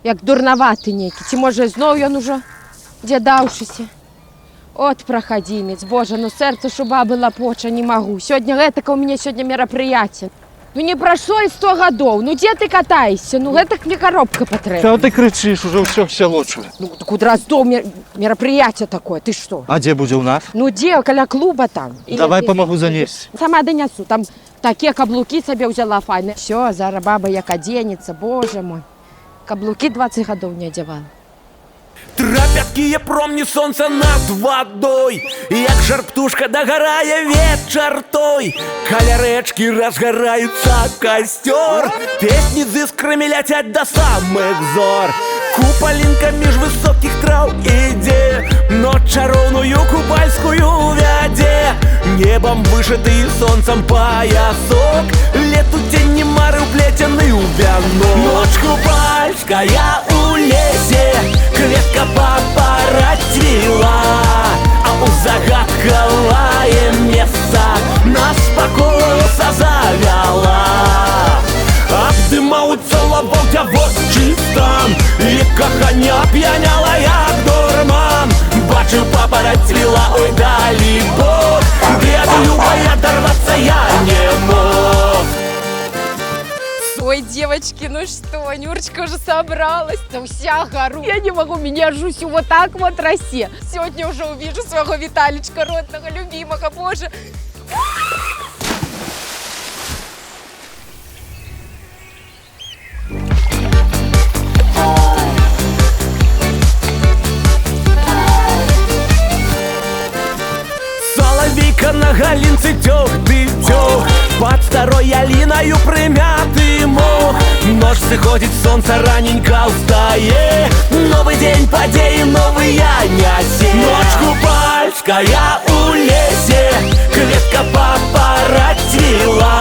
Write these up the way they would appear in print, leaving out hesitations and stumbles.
як дурноваты нейкі. Ці можа зноў ён ужо дзядаўшыся. От праходимец, боже, ну сердце ж у бабы лапоча, не могу. Сегодня это у меня сегодня мероприятие. Ну не прошло и 100 годов. Ну где ты катаешься? Ну это мне коробка потребна. Чего ты кричишь? Уже все село чує. Ну так у Дроздов мероприятие такое, ты что? А где будет у нас? Ну где, около клуба там. Давай помогу занести. Сама донесу, там такие каблуки себе взяла файные. Все, зараз баба як оденется, боже мой. Каблуки 20 годов не одевала. Трапяткие промні сонця над водой, як жар птушка догорає вечер той. Каля речки разгорается костер, песни з искрами летять до самых зор. Куполинка меж высоких трав іде, но чаровную купальскую вяде. Небом вышитый солнцем поясок, лету тени мары уплетены в вянок. Ночь купальская у лесе, кветка папороть-цвела, а у загадковое место нас покоса завяла. Обдымаются лобовья вот чистом, и кохання п'яняла, як дурман. Бачив папороть-цвела, ой, далі Бог, где от любой оторваться я не мог. Ой, девочки, ну что, Нюрочка уже собралась, там вся гору. Я не могу, меня жусю вот так вот росе. Сегодня уже увижу своего Виталичка родного, любимого, боже. Соловейка на галинце тёх-ты-тёх, под старой ялиною примятый мох. Ночь сходит, солнце раненько встает, новый день подей, новые няси. Ночь купальская у лесе, кветка папороть-цвела,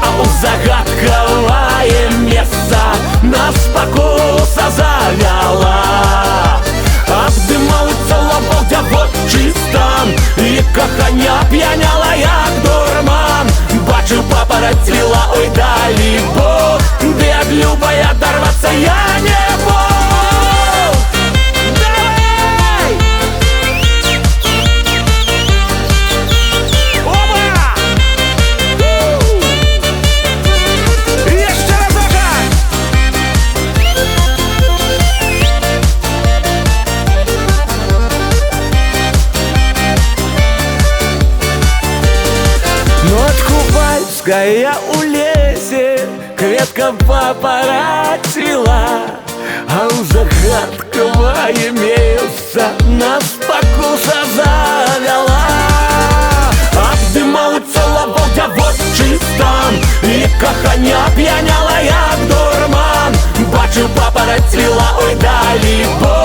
а у загадковое место нас покоса завяла. Обдымаются лобовья вот чистом, и кохання п'яняла, як дурман. Бачив папороть-цвела, ой, далі Бог, де від любой оторваться я не мог. Давай! Оба! Еще разок! Ночь купальская у лесе, кветка папороть-цвела, а у загадковое место нас покуса завяла. Обдымаются лобовья вот чистом, и кохання п'яняла, як дурман. Бачив папороть-цвела, ой, далі Бог.